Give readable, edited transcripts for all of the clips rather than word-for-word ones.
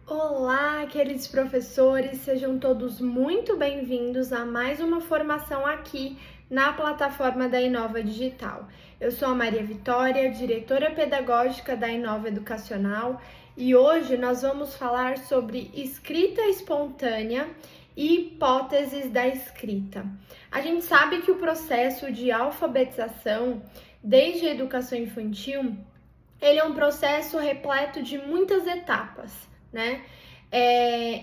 Olá, queridos professores, sejam todos muito bem-vindos a mais uma formação aqui na plataforma da Inova Digital. Eu sou a Maria Vitória, diretora pedagógica da Inova Educacional, e hoje nós vamos falar sobre escrita espontânea e hipóteses da escrita. A gente sabe que o processo de alfabetização, desde a educação infantil, ele é um processo repleto de muitas etapas, né?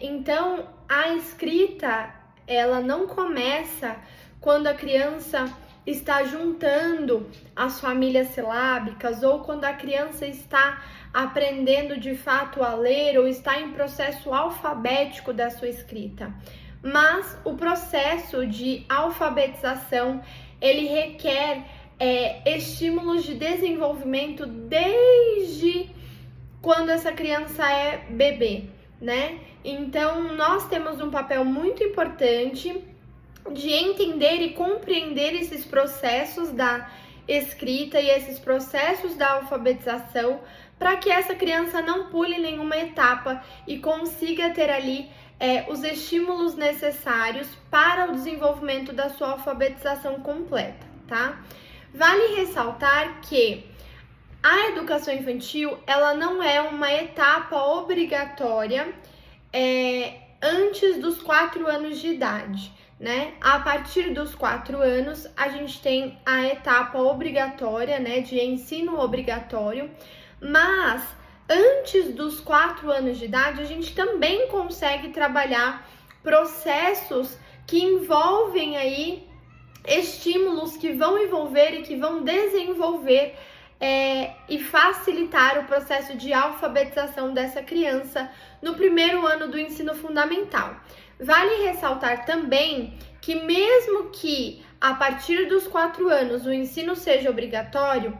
Então, a escrita, ela não começa quando a criança está juntando as famílias silábicas ou quando a criança está aprendendo de fato a ler ou está em processo alfabético da sua escrita. Mas o processo de alfabetização, ele requer estímulos de desenvolvimento desde quando essa criança é bebê, né? Então, nós temos um papel muito importante de entender e compreender esses processos da escrita e esses processos da alfabetização para que essa criança não pule nenhuma etapa e consiga ter ali os estímulos necessários para o desenvolvimento da sua alfabetização completa, tá? Vale ressaltar que a educação infantil, ela não é uma etapa obrigatória antes dos 4 anos de idade, né? A partir dos 4 anos, a gente tem a etapa obrigatória, né, de ensino obrigatório, mas antes dos 4 anos de idade, a gente também consegue trabalhar processos que envolvem aí estímulos que vão envolver e que vão desenvolver e facilitar o processo de alfabetização dessa criança no primeiro ano do ensino fundamental. Vale ressaltar também que mesmo que a partir dos 4 anos o ensino seja obrigatório,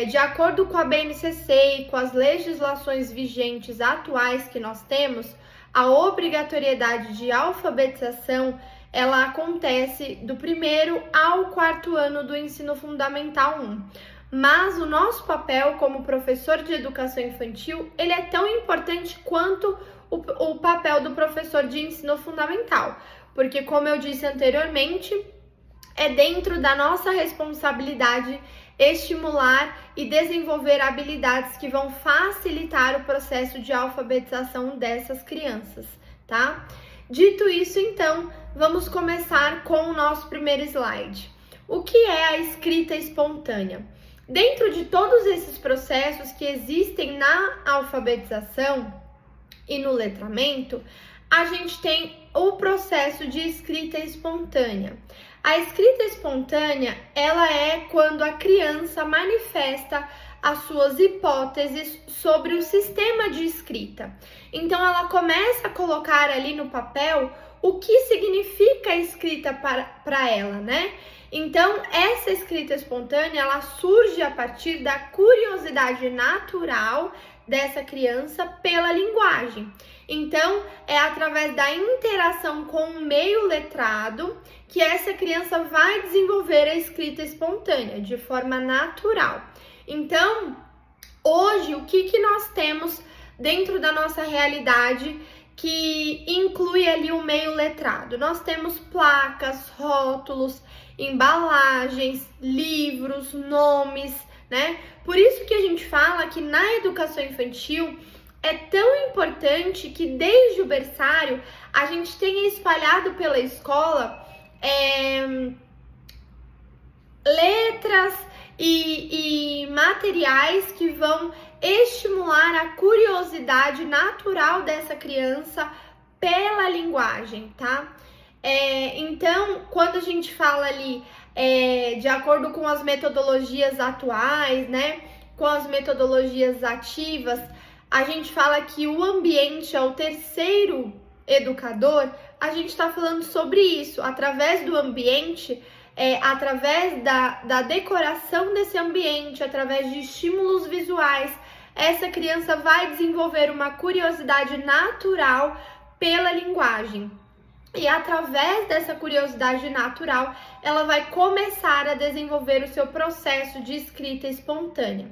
de acordo com a BNCC e com as legislações vigentes atuais que nós temos, a obrigatoriedade de alfabetização ela acontece do primeiro ao 4º ano do ensino fundamental 1. Mas o nosso papel como professor de educação infantil, ele é tão importante quanto o papel do professor de ensino fundamental, porque como eu disse anteriormente, é dentro da nossa responsabilidade estimular e desenvolver habilidades que vão facilitar o processo de alfabetização dessas crianças, tá? Dito isso, então, vamos começar com o nosso primeiro slide. O que é a escrita espontânea? Dentro de todos esses processos que existem na alfabetização e no letramento, a gente tem o processo de escrita espontânea. A escrita espontânea, ela é quando a criança manifesta as suas hipóteses sobre o sistema de escrita. Então, ela começa a colocar ali no papel o que significa a escrita para ela, né? Então, essa escrita espontânea, ela surge a partir da curiosidade natural dessa criança pela linguagem. Então, é através da interação com o meio letrado que essa criança vai desenvolver a escrita espontânea de forma natural. Então, hoje, o que nós temos dentro da nossa realidade que inclui ali o meio letrado? Nós temos placas, rótulos, embalagens, livros, nomes, né? Por isso que a gente fala que na educação infantil é tão importante que desde o berçário a gente tenha espalhado pela escola letras e materiais que vão estimular a curiosidade natural dessa criança pela linguagem, tá? Então, quando a gente fala ali de acordo com as metodologias atuais, né, com as metodologias ativas, a gente fala que o ambiente é o terceiro educador. A gente está falando sobre isso, através do ambiente, através da decoração desse ambiente, através de estímulos visuais, essa criança vai desenvolver uma curiosidade natural pela linguagem. E através dessa curiosidade natural, ela vai começar a desenvolver o seu processo de escrita espontânea.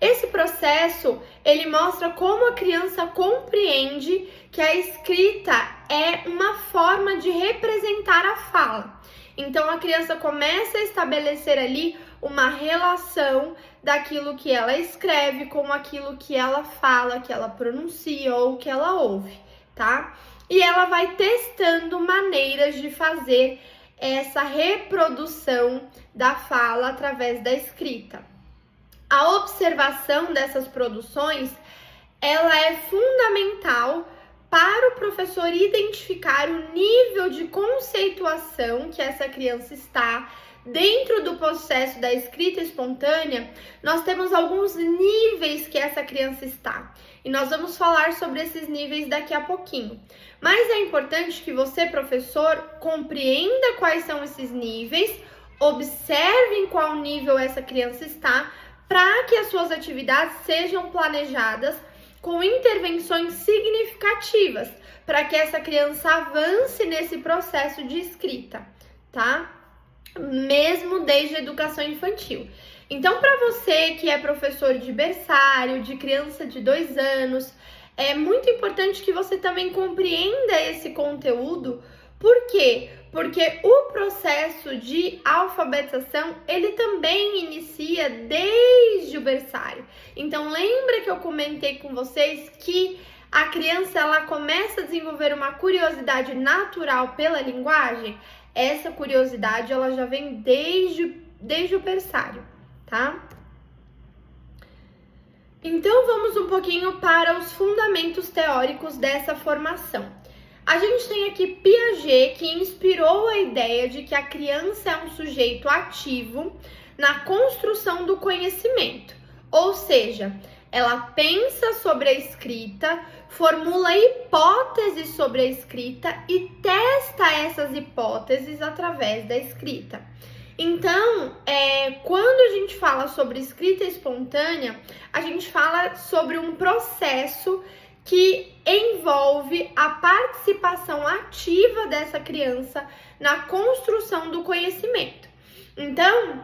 Esse processo, ele mostra como a criança compreende que a escrita é uma forma de representar a fala. Então, a criança começa a estabelecer ali uma relação daquilo que ela escreve com aquilo que ela fala, que ela pronuncia ou que ela ouve, tá? E ela vai testando maneiras de fazer essa reprodução da fala através da escrita. A observação dessas produções, ela é fundamental para o professor identificar o nível de conceituação que essa criança está. Dentro do processo da escrita espontânea, nós temos alguns níveis que essa criança está. E nós vamos falar sobre esses níveis daqui a pouquinho. Mas é importante que você, professor, compreenda quais são esses níveis, observe em qual nível essa criança está, para que as suas atividades sejam planejadas com intervenções significativas, para que essa criança avance nesse processo de escrita, tá? Mesmo desde a educação infantil. Então, para você que é professor de berçário, de criança de 2 anos, é muito importante que você também compreenda esse conteúdo. Por quê? Porque o processo de alfabetização, ele também inicia desde o berçário. Então, lembra que eu comentei com vocês que a criança, ela começa a desenvolver uma curiosidade natural pela linguagem? Essa curiosidade, ela já vem desde o berçário, tá? Então, vamos um pouquinho para os fundamentos teóricos dessa formação. A gente tem aqui Piaget, que inspirou a ideia de que a criança é um sujeito ativo na construção do conhecimento, ou seja, ela pensa sobre a escrita, formula hipóteses sobre a escrita e testa essas hipóteses através da escrita. Então, quando a gente fala sobre escrita espontânea, a gente fala sobre um processo que envolve a participação ativa dessa criança na construção do conhecimento. Então,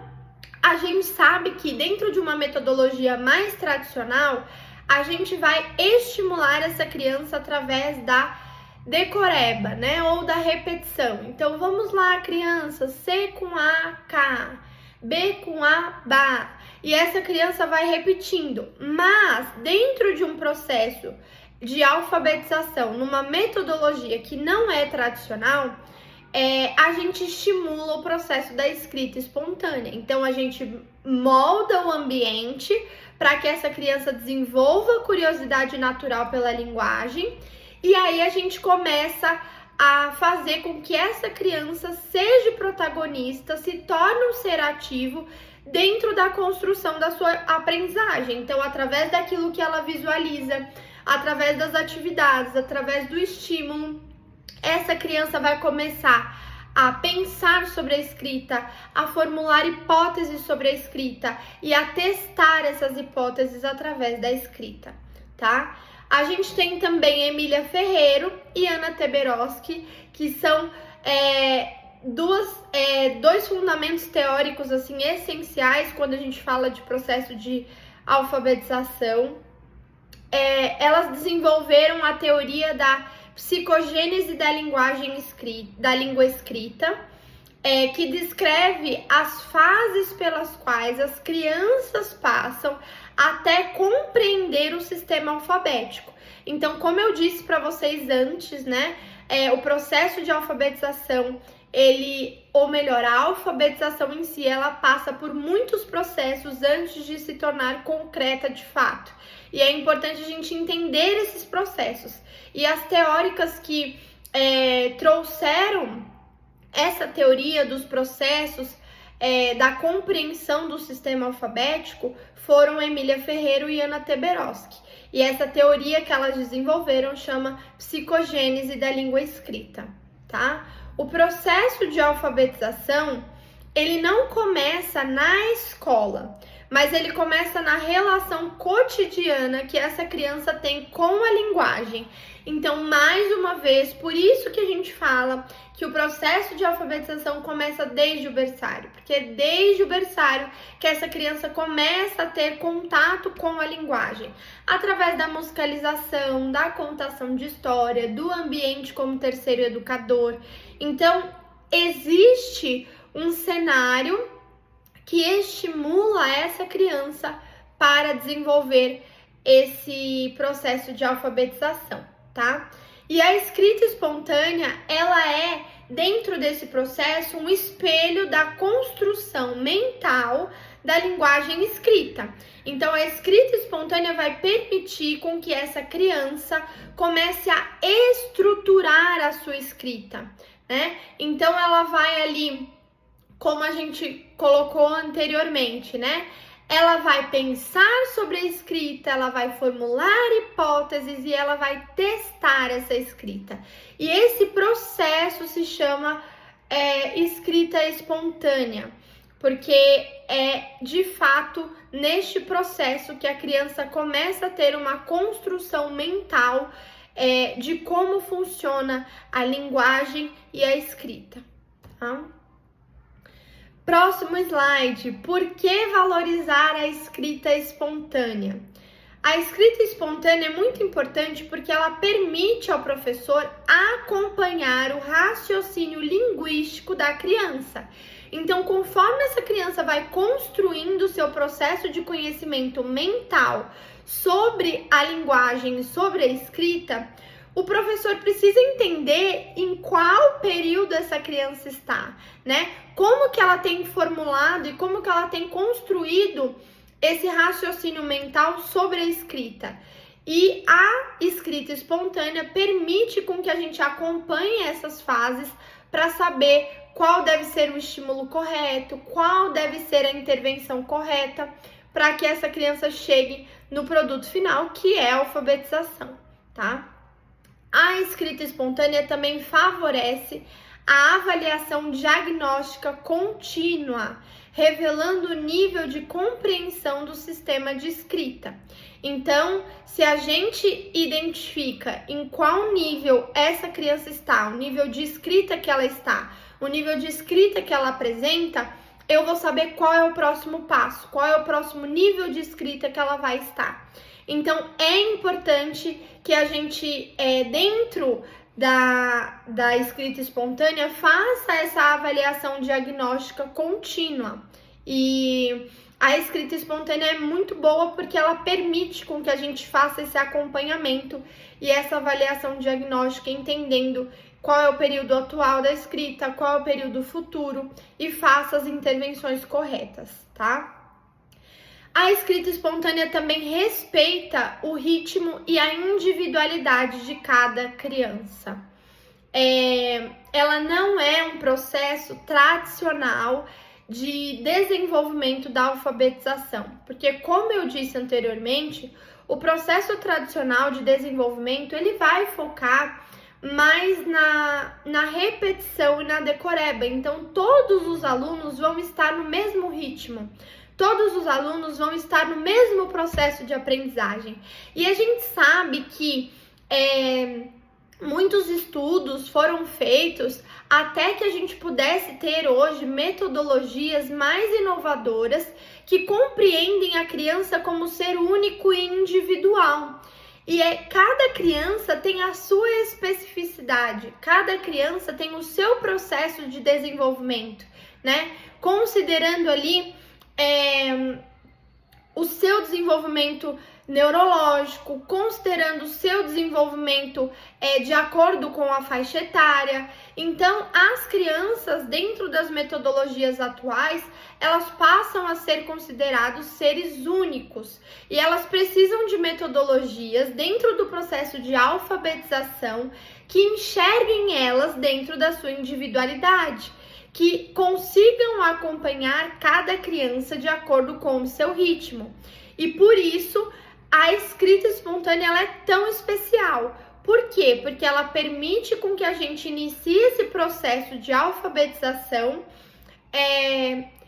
a gente sabe que dentro de uma metodologia mais tradicional, a gente vai estimular essa criança através da decoreba, né? Ou da repetição. Então, vamos lá, criança, C com A, K, B com A, Ba. E essa criança vai repetindo. Mas, dentro de um processo de alfabetização, numa metodologia que não é tradicional, a gente estimula o processo da escrita espontânea. Então, a gente molda o ambiente para que essa criança desenvolva curiosidade natural pela linguagem, e aí a gente começa a fazer com que essa criança seja protagonista, se torne um ser ativo dentro da construção da sua aprendizagem. Então, através daquilo que ela visualiza, através das atividades, através do estímulo, essa criança vai começar a pensar sobre a escrita, a formular hipóteses sobre a escrita e a testar essas hipóteses através da escrita, tá? A gente tem também Emília Ferreiro e Anna Teberoski, que são dois fundamentos teóricos assim essenciais quando a gente fala de processo de alfabetização. Elas desenvolveram a teoria da psicogênese da língua escrita, que descreve as fases pelas quais as crianças passam até compreender o sistema alfabético. Então, como eu disse para vocês antes, né, o processo de alfabetização, a alfabetização em si, ela passa por muitos processos antes de se tornar concreta de fato. E é importante a gente entender esses processos. E as teóricas que trouxeram essa teoria dos processos da compreensão do sistema alfabético foram Emília Ferreiro e Anna Teberoski. E essa teoria que elas desenvolveram chama psicogênese da língua escrita, tá? O processo de alfabetização, ele não começa na escola, mas ele começa na relação cotidiana que essa criança tem com a linguagem. Então, mais uma vez, por isso que a gente fala que o processo de alfabetização começa desde o berçário, porque é desde o berçário que essa criança começa a ter contato com a linguagem, através da musicalização, da contação de história, do ambiente como terceiro educador. Então, existe um cenário que estimula essa criança para desenvolver esse processo de alfabetização, tá? E a escrita espontânea, ela é, dentro desse processo, um espelho da construção mental da linguagem escrita. Então, a escrita espontânea vai permitir com que essa criança comece a estruturar a sua escrita, né? Então, ela vai ali, como a gente colocou anteriormente, né? Ela vai pensar sobre a escrita, ela vai formular hipóteses e ela vai testar essa escrita. E esse processo se chama escrita espontânea, porque é de fato neste processo que a criança começa a ter uma construção mental de como funciona a linguagem e a escrita, tá? Próximo slide, por que valorizar a escrita espontânea? A escrita espontânea é muito importante porque ela permite ao professor acompanhar o raciocínio linguístico da criança. Então, conforme essa criança vai construindo o seu processo de conhecimento mental sobre a linguagem e sobre a escrita, o professor precisa entender em qual período essa criança está, né? Como que ela tem formulado e como que ela tem construído esse raciocínio mental sobre a escrita. E a escrita espontânea permite com que a gente acompanhe essas fases para saber qual deve ser o estímulo correto, qual deve ser a intervenção correta para que essa criança chegue no produto final, que é a alfabetização, tá? A escrita espontânea também favorece a avaliação diagnóstica contínua, revelando o nível de compreensão do sistema de escrita. Então, se a gente identifica em qual nível essa criança está, o nível de escrita que ela está, o nível de escrita que ela apresenta, eu vou saber qual é o próximo passo, qual é o próximo nível de escrita que ela vai estar. Então, é importante que a gente, dentro da escrita espontânea, faça essa avaliação diagnóstica contínua. E a escrita espontânea é muito boa porque ela permite com que a gente faça esse acompanhamento e essa avaliação diagnóstica, entendendo qual é o período atual da escrita, qual é o período futuro e faça as intervenções corretas, tá? A escrita espontânea também respeita o ritmo e a individualidade de cada criança. Ela não é um processo tradicional de desenvolvimento da alfabetização, porque, como eu disse anteriormente, o processo tradicional de desenvolvimento ele vai focar mais na repetição e na decoreba. Então, todos os alunos vão estar no mesmo ritmo. Todos os alunos vão estar no mesmo processo de aprendizagem. E a gente sabe que muitos estudos foram feitos até que a gente pudesse ter hoje metodologias mais inovadoras que compreendem a criança como ser único e individual. E cada criança tem a sua especificidade, cada criança tem o seu processo de desenvolvimento, né? Considerando ali o seu desenvolvimento neurológico, considerando o seu desenvolvimento de acordo com a faixa etária. Então, as crianças, dentro das metodologias atuais, elas passam a ser considerados seres únicos e elas precisam de metodologias dentro do processo de alfabetização que enxerguem elas dentro da sua individualidade, que consigam acompanhar cada criança de acordo com o seu ritmo. E por isso, a escrita espontânea ela é tão especial. Por quê? Porque ela permite com que a gente inicie esse processo de alfabetização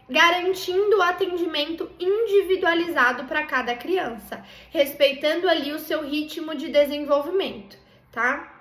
garantindo o atendimento individualizado para cada criança, respeitando ali o seu ritmo de desenvolvimento, tá?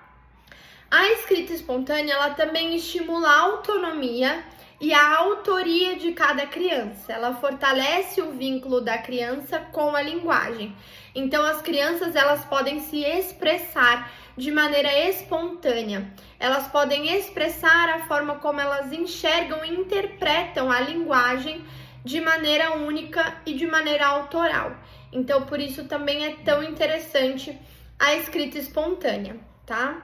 A escrita espontânea, ela também estimula a autonomia e a autoria de cada criança. Ela fortalece o vínculo da criança com a linguagem. Então, as crianças, elas podem se expressar de maneira espontânea. Elas podem expressar a forma como elas enxergam e interpretam a linguagem de maneira única e de maneira autoral. Então, por isso também é tão interessante a escrita espontânea, tá?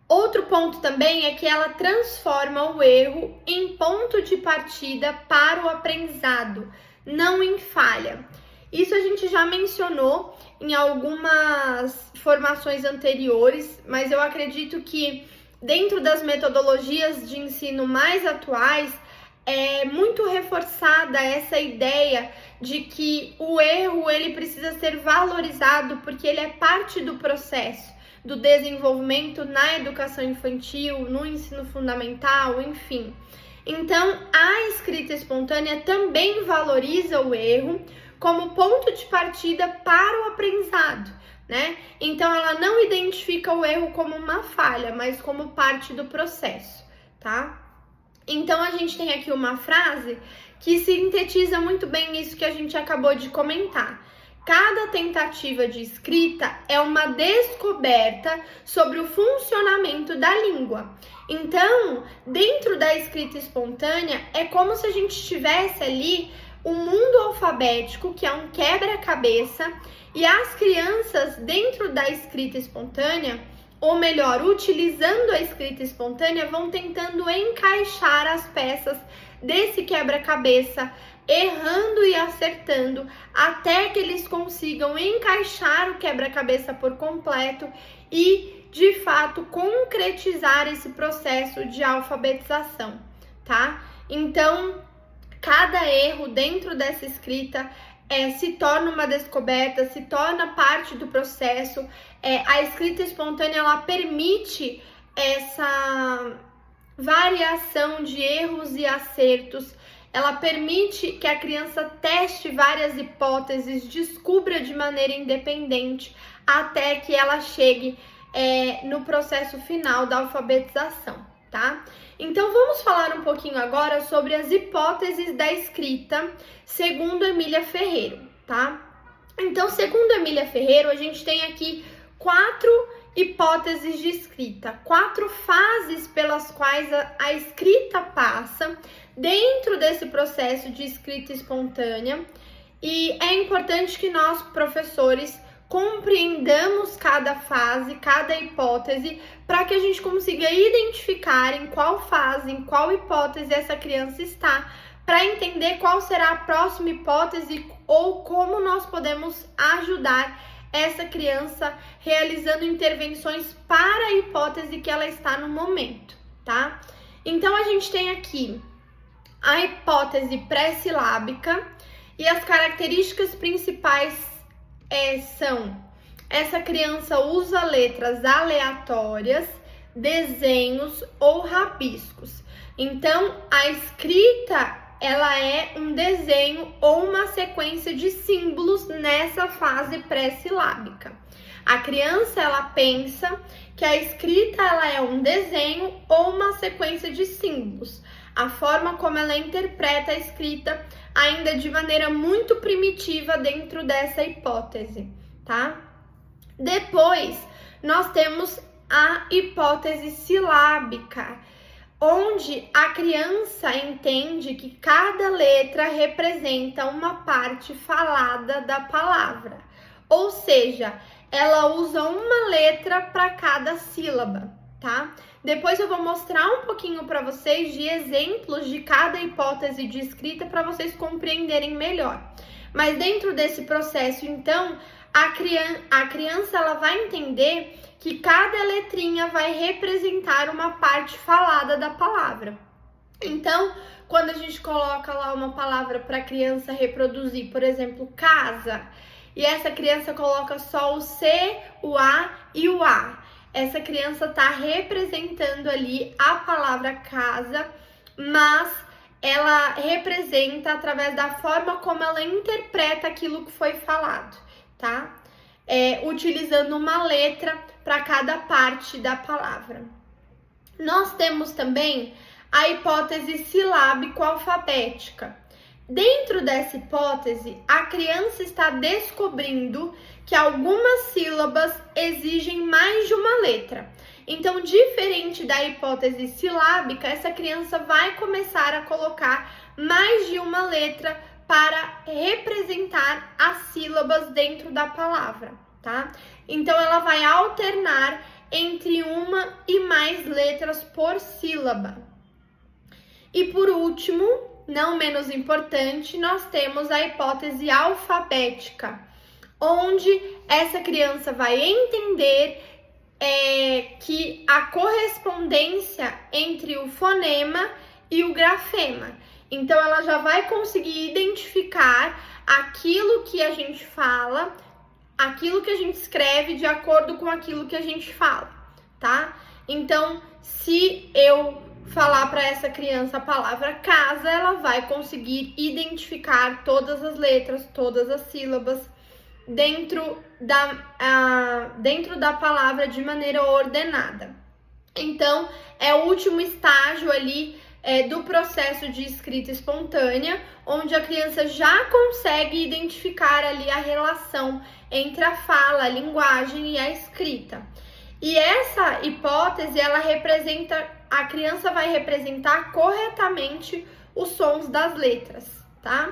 Outro ponto também é que ela transforma o erro em ponto de partida para o aprendizado, não em falha. Isso a gente já mencionou em algumas formações anteriores, mas eu acredito que dentro das metodologias de ensino mais atuais, é muito reforçada essa ideia de que o erro ele precisa ser valorizado porque ele é parte do processo do desenvolvimento na educação infantil, no ensino fundamental, enfim. Então, a escrita espontânea também valoriza o erro como ponto de partida para o aprendizado, né? Então, ela não identifica o erro como uma falha, mas como parte do processo, tá? Então, a gente tem aqui uma frase que sintetiza muito bem isso que a gente acabou de comentar. Cada tentativa de escrita é uma descoberta sobre o funcionamento da língua. Então, dentro da escrita espontânea, é como se a gente tivesse ali um mundo alfabético, que é um quebra-cabeça, e as crianças, dentro da escrita espontânea, ou melhor, utilizando a escrita espontânea, vão tentando encaixar as peças desse quebra-cabeça, errando e acertando, até que eles consigam encaixar o quebra-cabeça por completo e, de fato, concretizar esse processo de alfabetização, tá? Então, cada erro dentro dessa escrita se torna uma descoberta, se torna parte do processo. A escrita espontânea, ela permite essa variação de erros e acertos. Ela permite que a criança teste várias hipóteses, descubra de maneira independente, até que ela chegue no processo final da alfabetização, tá? Então, vamos falar um pouquinho agora sobre as hipóteses da escrita, segundo Emília Ferreiro, tá? Então, segundo Emília Ferreiro, a gente tem aqui 4 hipóteses de escrita, 4 fases pelas quais a escrita passa dentro desse processo de escrita espontânea, e é importante que nós, professores, compreendamos cada fase, cada hipótese, para que a gente consiga identificar em qual fase, em qual hipótese essa criança está, para entender qual será a próxima hipótese ou como nós podemos ajudar essa criança realizando intervenções para a hipótese que ela está no momento, tá? Então, a gente tem aqui a hipótese pré-silábica, e as características principais são: essa criança usa letras aleatórias, desenhos ou rabiscos. Então, a escrita, ela é um desenho ou uma sequência de símbolos nessa fase pré-silábica. A criança, ela pensa que a escrita, ela é um desenho ou uma sequência de símbolos. A forma como ela interpreta a escrita, ainda de maneira muito primitiva dentro dessa hipótese, tá? Depois, nós temos a hipótese silábica, onde a criança entende que cada letra representa uma parte falada da palavra. Ou seja, ela usa uma letra para cada sílaba, tá? Depois eu vou mostrar um pouquinho para vocês de exemplos de cada hipótese de escrita para vocês compreenderem melhor. Mas dentro desse processo, então, a criança ela vai entender que cada letrinha vai representar uma parte falada da palavra. Então, quando a gente coloca lá uma palavra para a criança reproduzir, por exemplo, casa, e essa criança coloca só o C, o A e o A, essa criança está representando ali a palavra casa, mas ela representa através da forma como ela interpreta aquilo que foi falado, tá? Utilizando uma letra para cada parte da palavra. Nós temos também a hipótese silábico-alfabética. Dentro dessa hipótese, a criança está descobrindo que algumas sílabas exigem mais de uma letra. Então, diferente da hipótese silábica, essa criança vai começar a colocar mais de uma letra para representar as sílabas dentro da palavra, tá? Então, ela vai alternar entre uma e mais letras por sílaba. E por último, não menos importante, nós temos a hipótese alfabética, onde essa criança vai entender que a correspondência entre o fonema e o grafema. Então, ela já vai conseguir identificar aquilo que a gente fala, aquilo que a gente escreve de acordo com aquilo que a gente fala, tá? Então, se eu falar para essa criança a palavra casa, ela vai conseguir identificar todas as letras, todas as sílabas dentro da palavra de maneira ordenada. Então, é o último estágio ali do processo de escrita espontânea, onde a criança já consegue identificar ali a relação entre a fala, a linguagem e a escrita. E essa hipótese, a criança vai representar corretamente os sons das letras, tá?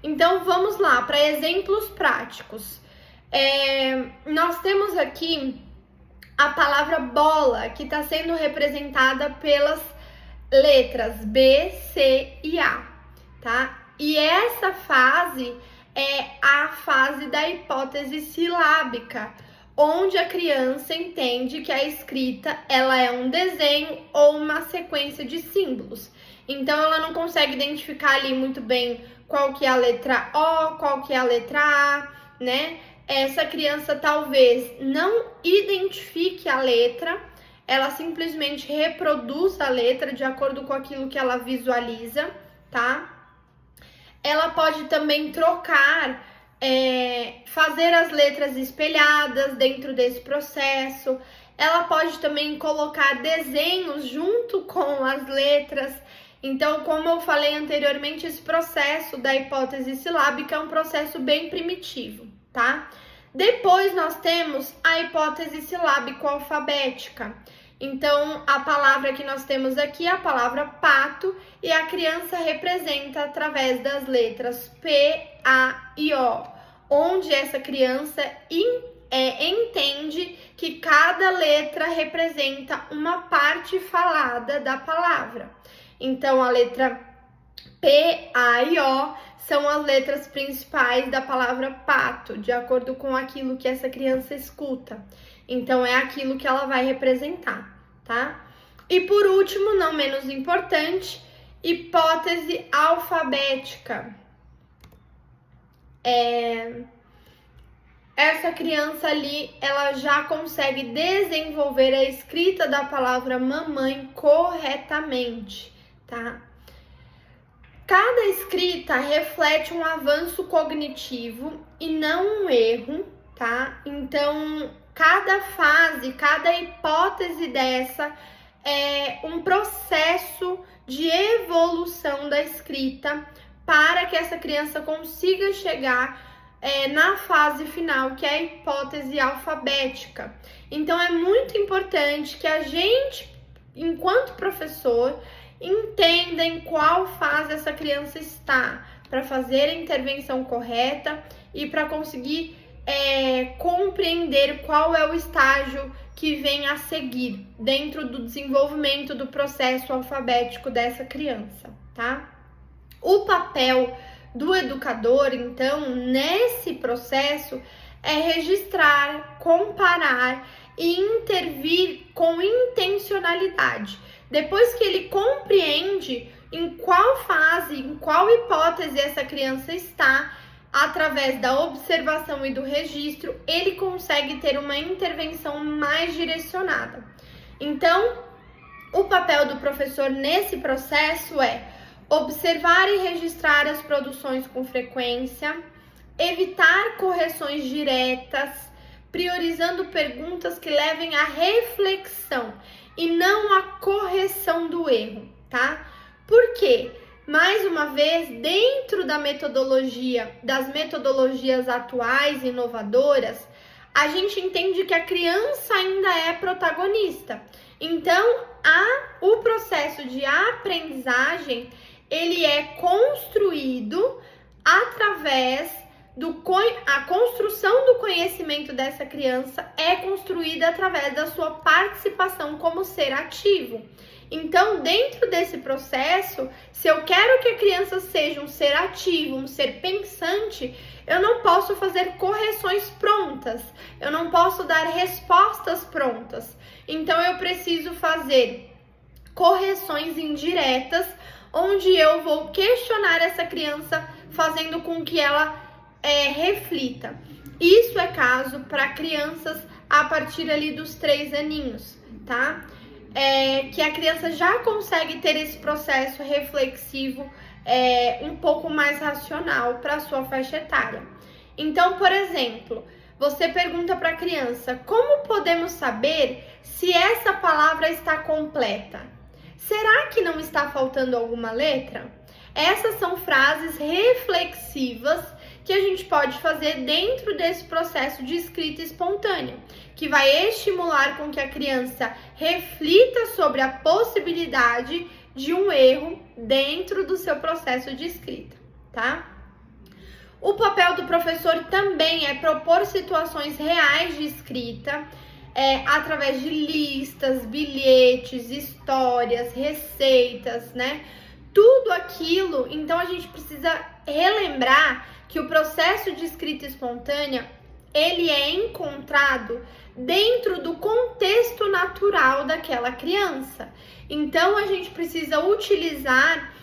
Então, vamos lá para exemplos práticos. Nós temos aqui a palavra bola, que está sendo representada pelas letras B, C e A, tá? E essa fase é a fase da hipótese silábica, onde a criança entende que a escrita ela é um desenho ou uma sequência de símbolos. Então, ela não consegue identificar ali muito bem qual que é a letra O, qual que é a letra A, né? Essa criança talvez não identifique a letra, ela simplesmente reproduz a letra de acordo com aquilo que ela visualiza, tá? Ela pode também trocar, fazer as letras espelhadas dentro desse processo. Ela pode também colocar desenhos junto com as letras. Então, como eu falei anteriormente, esse processo da hipótese silábica é um processo bem primitivo, tá? Depois nós temos a hipótese silábico-alfabética. Então, a palavra que nós temos aqui é a palavra pato e a criança representa através das letras P, A e O, onde essa criança entende que cada letra representa uma parte falada da palavra. Então, a letra P, A e O são as letras principais da palavra pato, de acordo com aquilo que essa criança escuta. Então, é aquilo que ela vai representar, tá? E por último, não menos importante, hipótese alfabética. Essa criança ali, ela já consegue desenvolver a escrita da palavra mamãe corretamente, tá? Cada escrita reflete um avanço cognitivo e não um erro, tá? Então, cada fase, cada hipótese dessa é um processo de evolução da escrita para que essa criança consiga chegar na fase final, que é a hipótese alfabética. Então, é muito importante que a gente, enquanto professor, entenda em qual fase essa criança está, para fazer a intervenção correta e para conseguir compreender qual é o estágio que vem a seguir dentro do desenvolvimento do processo alfabético dessa criança, tá? O papel do educador, então, nesse processo é registrar, comparar e intervir com intencionalidade. Depois que ele compreende em qual fase, em qual hipótese essa criança está, através da observação e do registro, ele consegue ter uma intervenção mais direcionada. Então, o papel do professor nesse processo é observar e registrar as produções com frequência, evitar correções diretas, priorizando perguntas que levem à reflexão e não à correção do erro, tá? Por quê? Mais uma vez, dentro da metodologia, das metodologias atuais, inovadoras, a gente entende que a criança ainda é protagonista. Então, o processo de aprendizagem, ele é construído através a construção do conhecimento dessa criança é construída através da sua participação como ser ativo. Então, dentro desse processo, se eu quero que a criança seja um ser ativo, um ser pensante, eu não posso fazer correções prontas, eu não posso dar respostas prontas. Então, eu preciso fazer correções indiretas, onde eu vou questionar essa criança, fazendo com que ela reflita. Isso é caso para crianças a partir ali dos 3 aninhos, tá? Que a criança já consegue ter esse processo reflexivo um pouco mais racional para a sua faixa etária. Então, por exemplo, você pergunta para a criança: como podemos saber se essa palavra está completa? Será que não está faltando alguma letra? Essas são frases reflexivas que a gente pode fazer dentro desse processo de escrita espontânea, que vai estimular com que a criança reflita sobre a possibilidade de um erro dentro do seu processo de escrita, tá? O papel do professor também é propor situações reais de escrita, através de listas, bilhetes, histórias, receitas, né? Tudo aquilo, então a gente precisa relembrar que o processo de escrita espontânea, ele é encontrado dentro do contexto natural daquela criança. Então, a gente precisa utilizar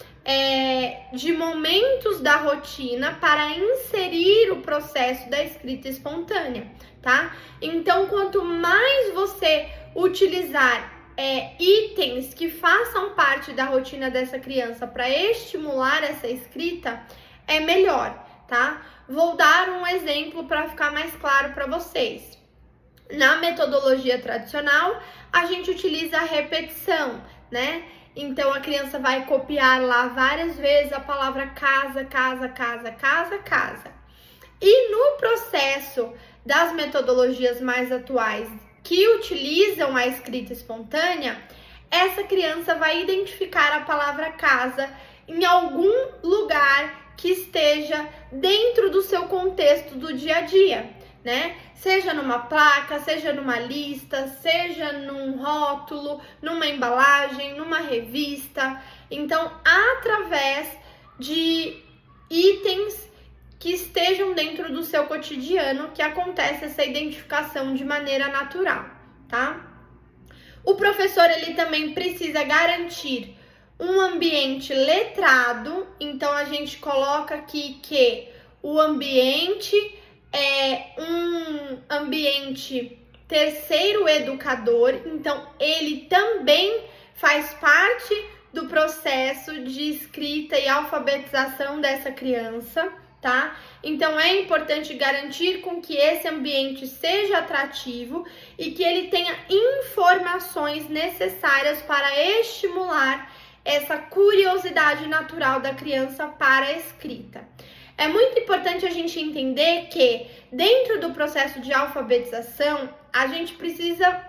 de momentos da rotina para inserir o processo da escrita espontânea, tá? Então, quanto mais você utilizar itens que façam parte da rotina dessa criança para estimular essa escrita, é melhor, tá? Vou dar um exemplo para ficar mais claro para vocês. Na metodologia tradicional, a gente utiliza a repetição, né? Então, a criança vai copiar lá várias vezes a palavra casa, casa, casa, casa, casa. E no processo das metodologias mais atuais que utilizam a escrita espontânea, essa criança vai identificar a palavra casa em algum lugar que esteja dentro do seu contexto do dia a dia, né? Seja numa placa, seja numa lista, seja num rótulo, numa embalagem, numa revista. Então, através de itens que estejam dentro do seu cotidiano, que acontece essa identificação de maneira natural, tá? O professor, ele também precisa garantir um ambiente letrado, então a gente coloca aqui que o ambiente é um ambiente terceiro educador, então ele também faz parte do processo de escrita e alfabetização dessa criança, tá? Então é importante garantir com que esse ambiente seja atrativo e que ele tenha informações necessárias para estimular essa curiosidade natural da criança para a escrita. É muito importante a gente entender que dentro do processo de alfabetização, a gente precisa,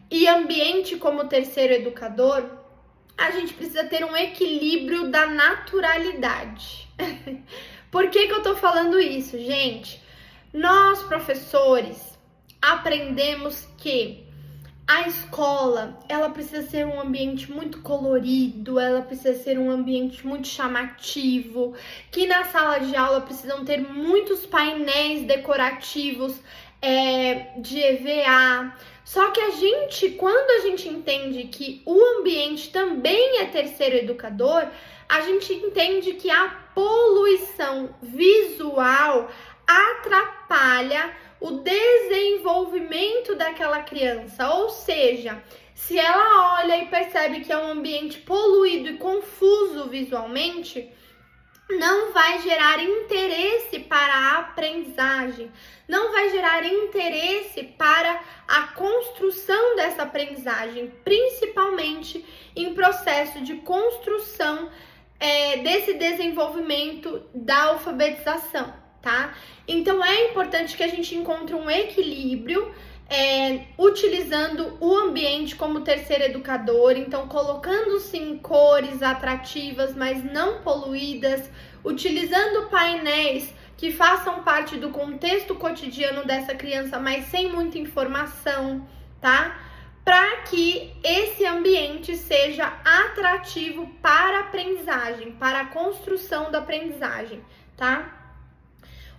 e ambiente como terceiro educador, a gente precisa ter um equilíbrio da naturalidade. Por que eu tô falando isso, gente? Nós, professores, aprendemos que a escola, ela precisa ser um ambiente muito colorido, ela precisa ser um ambiente muito chamativo, que na sala de aula precisam ter muitos painéis decorativos de EVA. Só que quando a gente entende que o ambiente também é terceiro educador, a gente entende que a poluição visual atrapalha o desenvolvimento daquela criança, ou seja, Se ela olha e percebe que é um ambiente poluído e confuso visualmente, não vai gerar interesse para a aprendizagem, não vai gerar interesse para a construção dessa aprendizagem, principalmente em processo de construção desse desenvolvimento da alfabetização, tá? Então é importante que a gente encontre um equilíbrio utilizando o ambiente como terceiro educador, então colocando sim cores atrativas, mas não poluídas, utilizando painéis que façam parte do contexto cotidiano dessa criança, mas sem muita informação, tá? Para que esse ambiente seja atrativo para a aprendizagem, para a construção da aprendizagem, tá?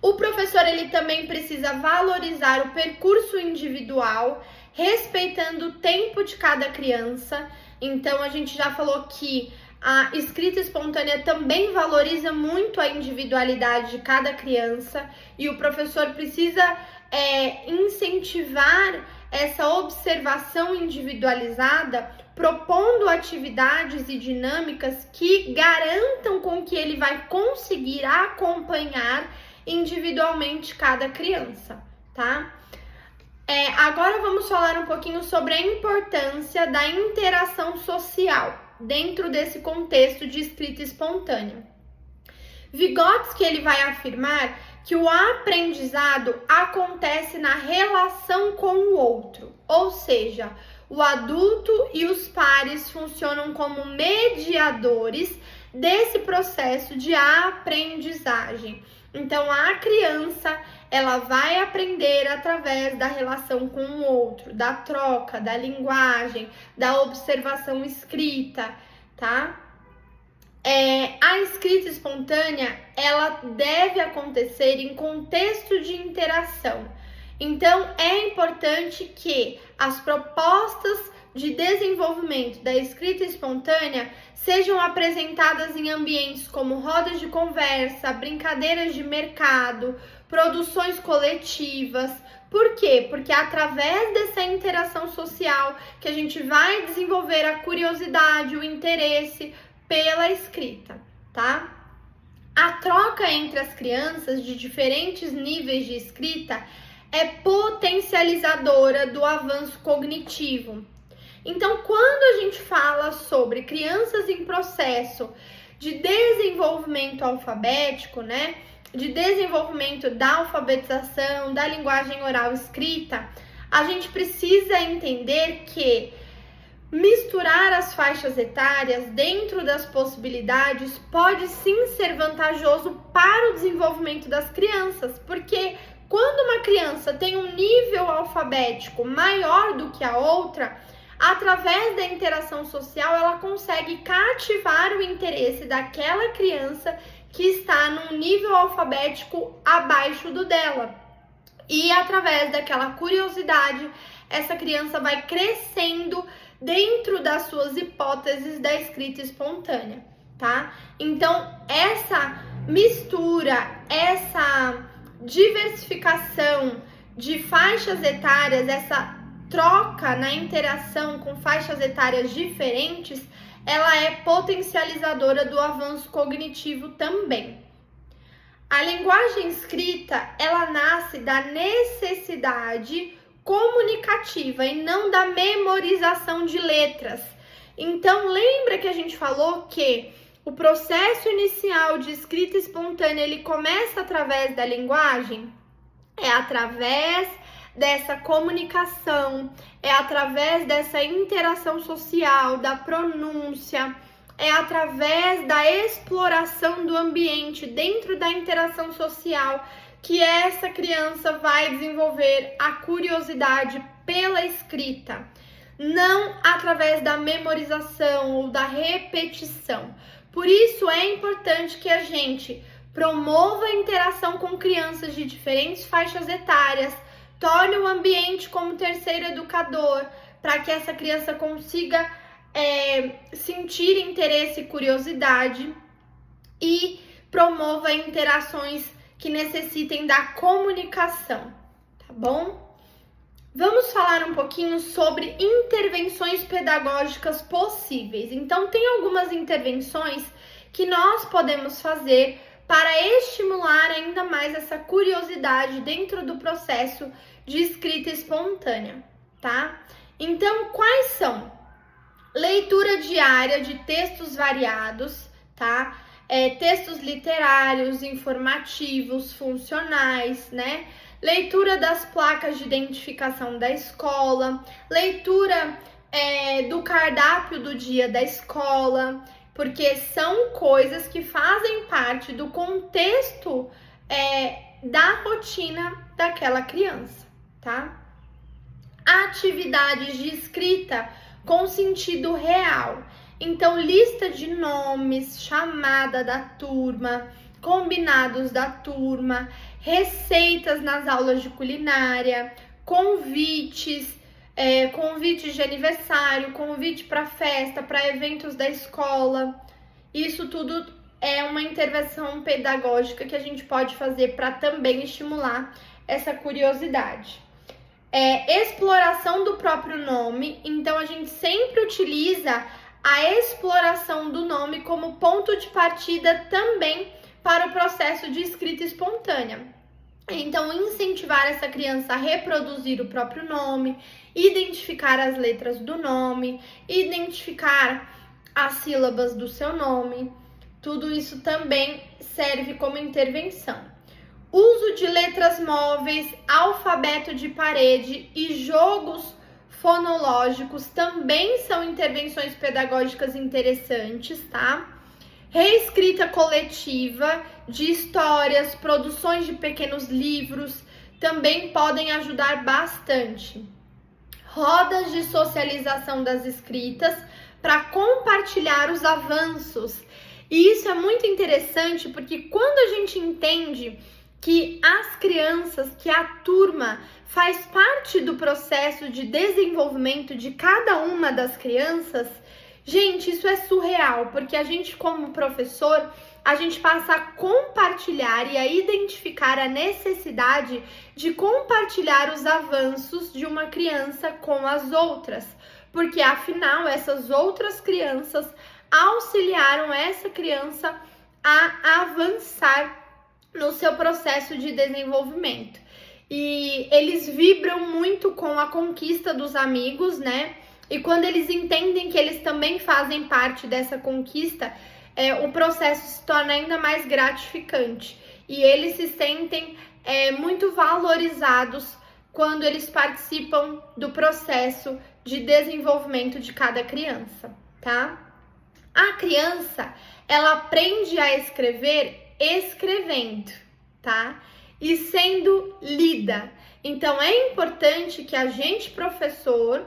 O professor, ele também precisa valorizar o percurso individual, respeitando o tempo de cada criança. Então, a gente já falou que a escrita espontânea também valoriza muito a individualidade de cada criança e o professor precisa incentivar essa observação individualizada, propondo atividades e dinâmicas que garantam com que ele vai conseguir acompanhar individualmente cada criança, tá? Agora vamos falar um pouquinho sobre a importância da interação social dentro desse contexto de escrita espontânea. Vygotsky, ele vai afirmar que o aprendizado acontece na relação com o outro, ou seja, o adulto e os pares funcionam como mediadores desse processo de aprendizagem. Então, a criança, ela vai aprender através da relação com o outro, da troca, da linguagem, da observação escrita, tá? A escrita espontânea, ela deve acontecer em contexto de interação. Então, é importante que as propostas de desenvolvimento da escrita espontânea sejam apresentadas em ambientes como rodas de conversa, brincadeiras de mercado, produções coletivas. Por quê? Porque é através dessa interação social que a gente vai desenvolver a curiosidade, o interesse pela escrita, tá? A troca entre as crianças de diferentes níveis de escrita é potencializadora do avanço cognitivo. Então, quando a gente fala sobre crianças em processo de desenvolvimento alfabético, né, de desenvolvimento da alfabetização, da linguagem oral escrita, a gente precisa entender que misturar as faixas etárias dentro das possibilidades pode sim ser vantajoso para o desenvolvimento das crianças, porque quando uma criança tem um nível alfabético maior do que a outra, através da interação social, ela consegue cativar o interesse daquela criança que está num nível alfabético abaixo do dela. E através daquela curiosidade, essa criança vai crescendo dentro das suas hipóteses da escrita espontânea, tá? Então, essa mistura, essa diversificação de faixas etárias, essa troca na interação com faixas etárias diferentes, ela é potencializadora do avanço cognitivo também. A linguagem escrita, ela nasce da necessidade comunicativa e não da memorização de letras. Então, lembra que a gente falou que o processo inicial de escrita espontânea, ele começa através da linguagem? É através dessa comunicação, é através dessa interação social, da pronúncia, é através da exploração do ambiente dentro da interação social que essa criança vai desenvolver a curiosidade pela escrita, não através da memorização ou da repetição. Por isso é importante que a gente promova a interação com crianças de diferentes faixas etárias, torne o ambiente como terceiro educador, para que essa criança consiga sentir interesse e curiosidade e promova interações que necessitem da comunicação, tá bom? Vamos falar um pouquinho sobre intervenções pedagógicas possíveis. Então, tem algumas intervenções que nós podemos fazer para estimular ainda mais essa curiosidade dentro do processo de escrita espontânea, tá? Então, quais são? Leitura diária de textos variados, tá? Textos literários, informativos, funcionais, né? Leitura das placas de identificação da escola, leitura do cardápio do dia da escola, porque são coisas que fazem parte do contexto da rotina daquela criança, tá? Atividades de escrita com sentido real. Então, lista de nomes, chamada da turma, combinados da turma, receitas nas aulas de culinária, convites, convites de aniversário, convite para festa, para eventos da escola. Isso tudo é uma intervenção pedagógica que a gente pode fazer para também estimular essa curiosidade. Exploração do próprio nome, então a gente sempre utiliza a exploração do nome como ponto de partida também para o processo de escrita espontânea. Então, incentivar essa criança a reproduzir o próprio nome, identificar as letras do nome, identificar as sílabas do seu nome, tudo isso também serve como intervenção. Uso de letras móveis, alfabeto de parede e jogos fonológicos também são intervenções pedagógicas interessantes, tá? Reescrita coletiva de histórias, produções de pequenos livros também podem ajudar bastante. Rodas de socialização das escritas para compartilhar os avanços. E isso é muito interessante porque quando a gente entende que as crianças, que a turma faz parte do processo de desenvolvimento de cada uma das crianças, gente, isso é surreal, porque a gente como professor, a gente passa a compartilhar e a identificar a necessidade de compartilhar os avanços de uma criança com as outras, porque afinal essas outras crianças auxiliaram essa criança a avançar no seu processo de desenvolvimento. E eles vibram muito com a conquista dos amigos, né? E quando eles entendem que eles também fazem parte dessa conquista, o processo se torna ainda mais gratificante. E eles se sentem muito valorizados quando eles participam do processo de desenvolvimento de cada criança, tá? A criança, ela aprende a escrever escrevendo, tá? E sendo lida. Então, é importante que a gente, professor,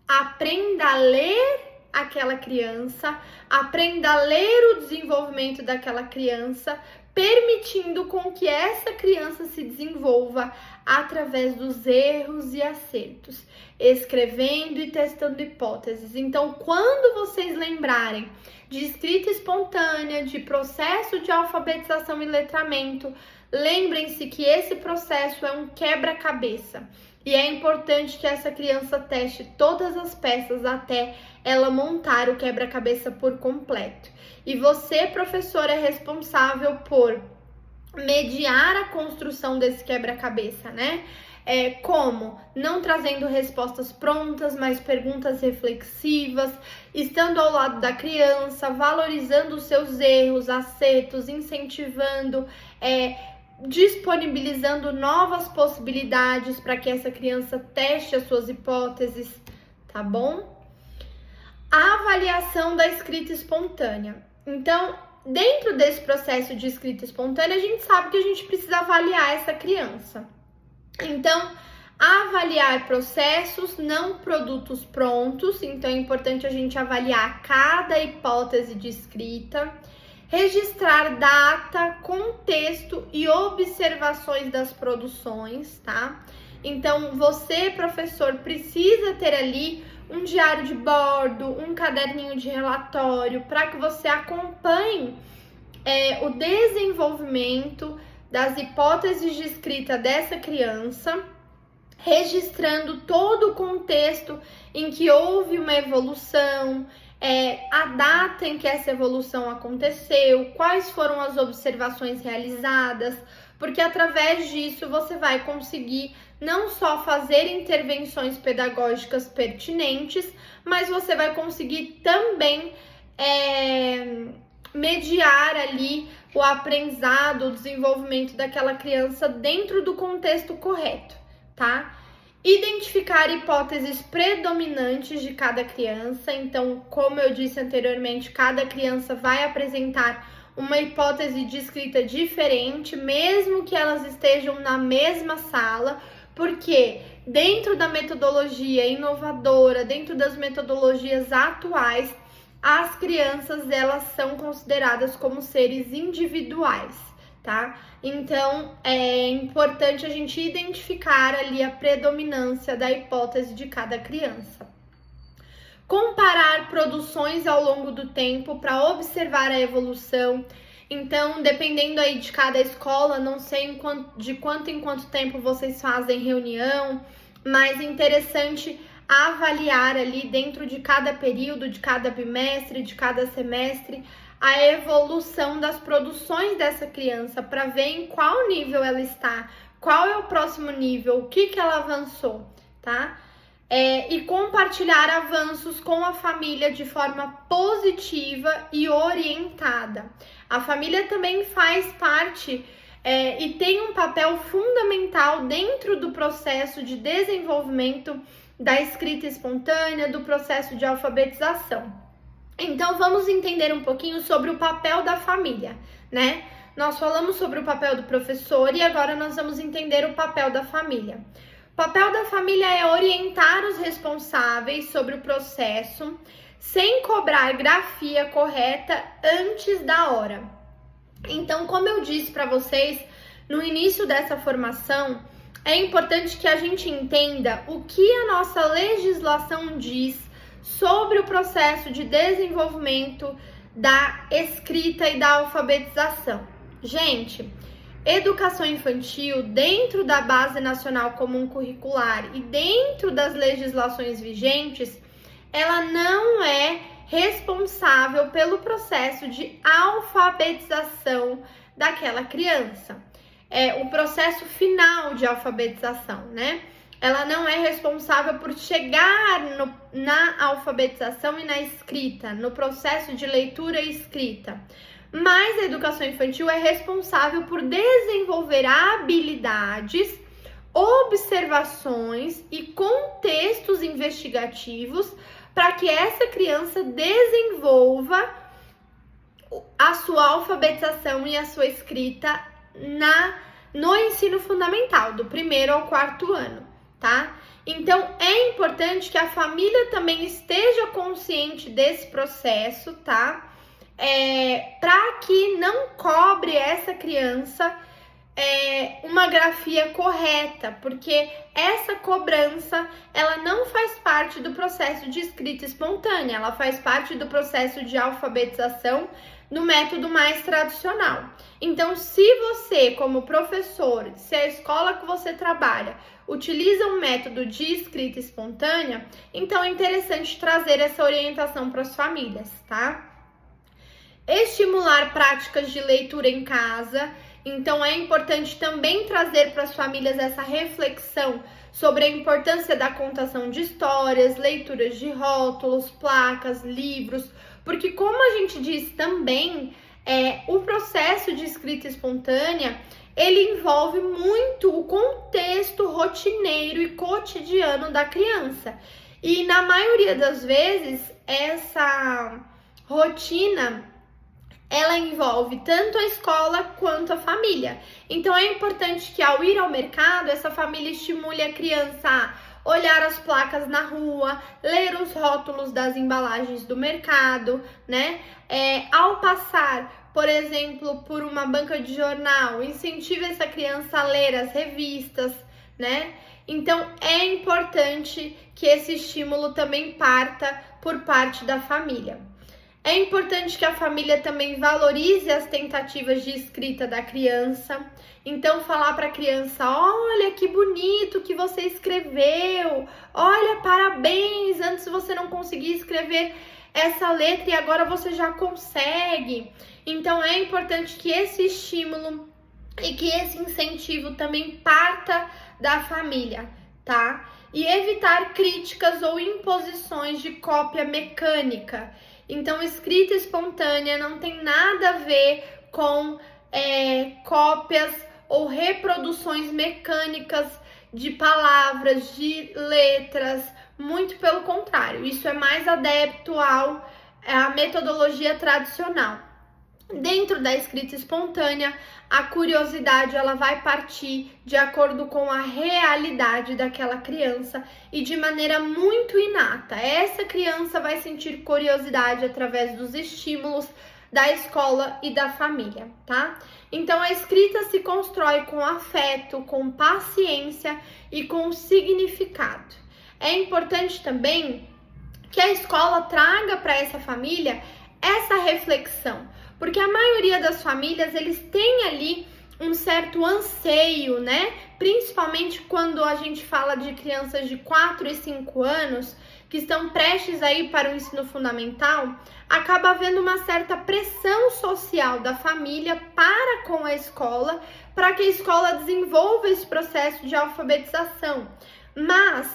aprenda a ler aquela criança, aprenda a ler o desenvolvimento daquela criança, permitindo com que essa criança se desenvolva através dos erros e acertos, escrevendo e testando hipóteses. Então, quando vocês lembrarem de escrita espontânea, de processo de alfabetização e letramento, lembrem-se que esse processo é um quebra-cabeça. E é importante que essa criança teste todas as peças até ela montar o quebra-cabeça por completo. E você, professor, é responsável por mediar a construção desse quebra-cabeça, né? Como? Não trazendo respostas prontas, mas perguntas reflexivas, estando ao lado da criança, valorizando os seus erros, acertos, incentivando, disponibilizando novas possibilidades para que essa criança teste as suas hipóteses, tá bom? A avaliação da escrita espontânea. Então, dentro desse processo de escrita espontânea, a gente sabe que a gente precisa avaliar essa criança. Então, avaliar processos, não produtos prontos. Então, é importante a gente avaliar cada hipótese de escrita. Registrar data, contexto e observações das produções, tá? Então, você, professor, precisa ter ali um diário de bordo, um caderninho de relatório, para que você acompanhe o desenvolvimento das hipóteses de escrita dessa criança registrando todo o contexto em que houve uma evolução, a data em que essa evolução aconteceu, quais foram as observações realizadas, porque através disso você vai conseguir não só fazer intervenções pedagógicas pertinentes, mas você vai conseguir também mediar ali o aprendizado, o desenvolvimento daquela criança dentro do contexto correto, tá? Identificar hipóteses predominantes de cada criança. Então, como eu disse anteriormente, cada criança vai apresentar uma hipótese de escrita diferente, mesmo que elas estejam na mesma sala, porque dentro da metodologia inovadora, dentro das metodologias atuais, as crianças, elas são consideradas como seres individuais, tá? Então, é importante a gente identificar ali a predominância da hipótese de cada criança. Comparar produções ao longo do tempo para observar a evolução. Então, dependendo aí de cada escola, não sei de quanto em quanto tempo vocês fazem reunião, mas é interessante avaliar ali dentro de cada período, de cada bimestre, de cada semestre, a evolução das produções dessa criança para ver em qual nível ela está, qual é o próximo nível, o que ela avançou, tá? E compartilhar avanços com a família de forma positiva e orientada. A família também faz parte e tem um papel fundamental dentro do processo de desenvolvimento da escrita espontânea, do processo de alfabetização. Então, vamos entender um pouquinho sobre o papel da família, né? Nós falamos sobre o papel do professor e agora nós vamos entender o papel da família. O papel da família é orientar os responsáveis sobre o processo sem cobrar grafia correta antes da hora. Então, como eu disse para vocês no início dessa formação, é importante que a gente entenda o que a nossa legislação diz sobre o processo de desenvolvimento da escrita e da alfabetização. Gente, educação infantil, dentro da Base Nacional Comum Curricular e dentro das legislações vigentes, ela não é responsável pelo processo de alfabetização daquela criança. O processo final de alfabetização, né? Ela não é responsável por chegar na alfabetização e na escrita, no processo de leitura e escrita. Mas a educação infantil é responsável por desenvolver habilidades, observações e contextos investigativos para que essa criança desenvolva a sua alfabetização e a sua escrita no ensino fundamental, do 1º ao 4º ano, tá? Então, é importante que a família também esteja consciente desse processo, tá? Para que não cobre essa criança uma grafia correta, porque essa cobrança, ela não faz parte do processo de escrita espontânea, ela faz parte do processo de alfabetização no método mais tradicional. Então, se você, como professor, se a escola que você trabalha utiliza um método de escrita espontânea, então é interessante trazer essa orientação para as famílias, tá? Estimular práticas de leitura em casa. Então, é importante também trazer para as famílias essa reflexão sobre a importância da contação de histórias, leituras de rótulos, placas, livros, porque, como a gente disse também, o processo de escrita espontânea, ele envolve muito o contexto rotineiro e cotidiano da criança. E, na maioria das vezes, essa rotina, ela envolve tanto a escola quanto a família. Então, é importante que, ao ir ao mercado, essa família estimule a criança a olhar as placas na rua, ler os rótulos das embalagens do mercado, né? Ao passar, por exemplo, por uma banca de jornal, incentive essa criança a ler as revistas, né? Então, é importante que esse estímulo também parta por parte da família. É importante que a família também valorize as tentativas de escrita da criança. Então, falar para a criança: olha que bonito que você escreveu, olha, parabéns, antes você não conseguia escrever essa letra e agora você já consegue. Então, é importante que esse estímulo e que esse incentivo também parta da família, tá? E evitar críticas ou imposições de cópia mecânica. Então, escrita espontânea não tem nada a ver com cópias ou reproduções mecânicas de palavras, de letras, muito pelo contrário. Isso é mais adepto à metodologia tradicional. Dentro da escrita espontânea, a curiosidade ela vai partir de acordo com a realidade daquela criança e de maneira muito inata. Essa criança vai sentir curiosidade através dos estímulos da escola e da família, tá? Então, a escrita se constrói com afeto, com paciência e com significado. É importante também que a escola traga para essa família essa reflexão, porque a maioria das famílias, eles têm ali um certo anseio, né? Principalmente quando a gente fala de crianças de 4 e 5 anos, que estão prestes a ir para o ensino fundamental, acaba havendo uma certa pressão social da família para com a escola, para que a escola desenvolva esse processo de alfabetização. Mas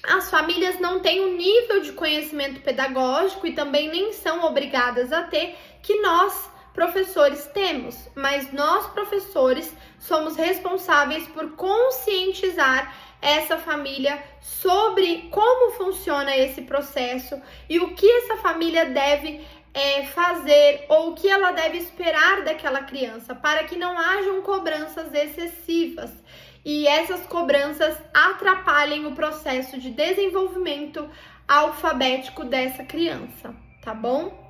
as famílias não têm o nível de conhecimento pedagógico e também nem são obrigadas a ter que nós, professores, temos. Mas nós, professores, somos responsáveis por conscientizar essa família sobre como funciona esse processo e o que essa família deve fazer ou o que ela deve esperar daquela criança, para que não hajam cobranças excessivas e essas cobranças atrapalhem o processo de desenvolvimento alfabético dessa criança, tá bom?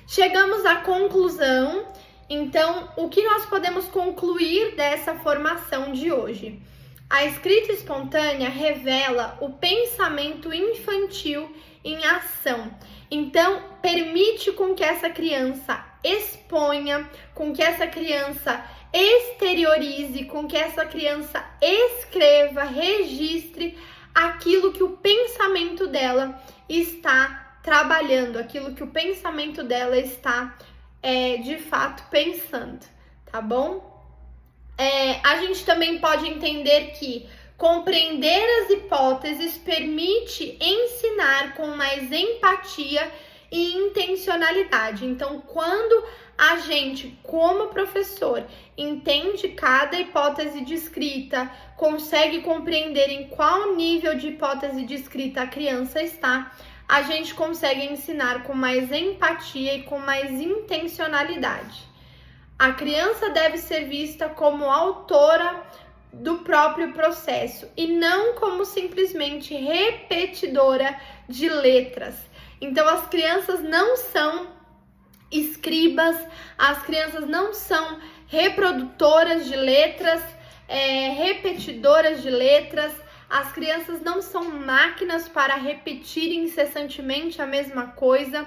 Chegamos à conclusão. Então, o que nós podemos concluir dessa formação de hoje? A escrita espontânea revela o pensamento infantil em ação. Então, permite com que essa criança exponha, com que essa criança exteriorize, com que essa criança escreva, registre aquilo que o pensamento dela está trabalhando, aquilo que o pensamento dela está de fato pensando, tá bom? A gente também pode entender que compreender as hipóteses permite ensinar com mais empatia e intencionalidade. Então, quando a gente, como professor, entende cada hipótese de escrita, consegue compreender em qual nível de hipótese de escrita a criança está, a gente consegue ensinar com mais empatia e com mais intencionalidade. A criança deve ser vista como autora do próprio processo e não como simplesmente repetidora de letras. Então, as crianças não são escribas, as crianças não são reprodutoras de letras, repetidoras de letras, as crianças não são máquinas para repetir incessantemente a mesma coisa,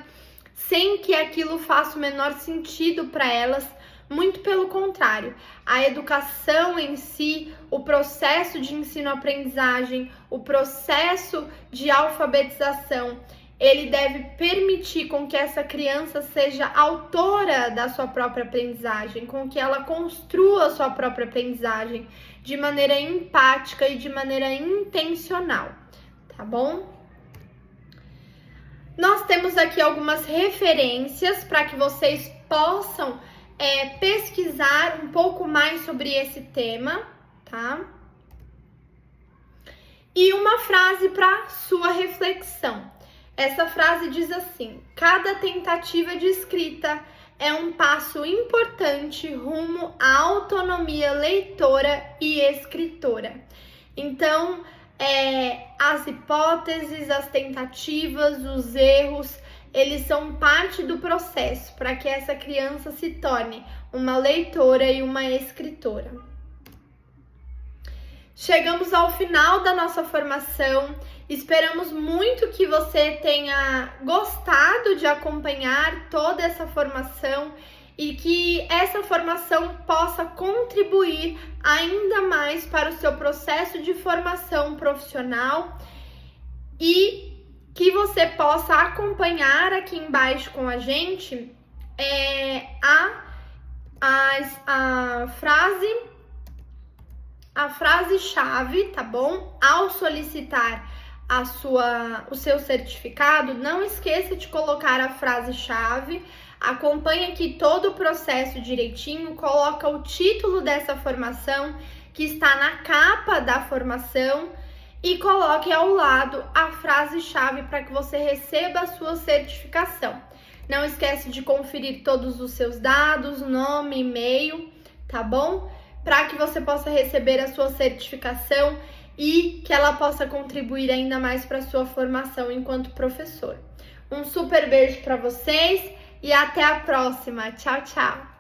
sem que aquilo faça o menor sentido para elas. Muito pelo contrário, a educação em si, o processo de ensino-aprendizagem, o processo de alfabetização, ele deve permitir com que essa criança seja autora da sua própria aprendizagem, com que ela construa a sua própria aprendizagem de maneira empática e de maneira intencional, tá bom? Nós temos aqui algumas referências para que vocês possam pesquisar um pouco mais sobre esse tema, tá? E uma frase para sua reflexão. Essa frase diz assim: cada tentativa de escrita é um passo importante rumo à autonomia leitora e escritora. Então, as hipóteses, as tentativas, os erros, eles são parte do processo para que essa criança se torne uma leitora e uma escritora. Chegamos ao final da nossa formação. Esperamos muito que você tenha gostado de acompanhar toda essa formação e que essa formação possa contribuir ainda mais para o seu processo de formação profissional e que você possa acompanhar aqui embaixo com a gente a frase-chave, tá bom? Ao solicitar o seu certificado, não esqueça de colocar a frase-chave. Acompanhe aqui todo o processo direitinho, coloca o título dessa formação que está na capa da formação e coloque ao lado a frase-chave para que você receba a sua certificação. Não esquece de conferir todos os seus dados, nome, e-mail, tá bom? Para que você possa receber a sua certificação e que ela possa contribuir ainda mais para a sua formação enquanto professor. Um super beijo para vocês e até a próxima. Tchau, tchau!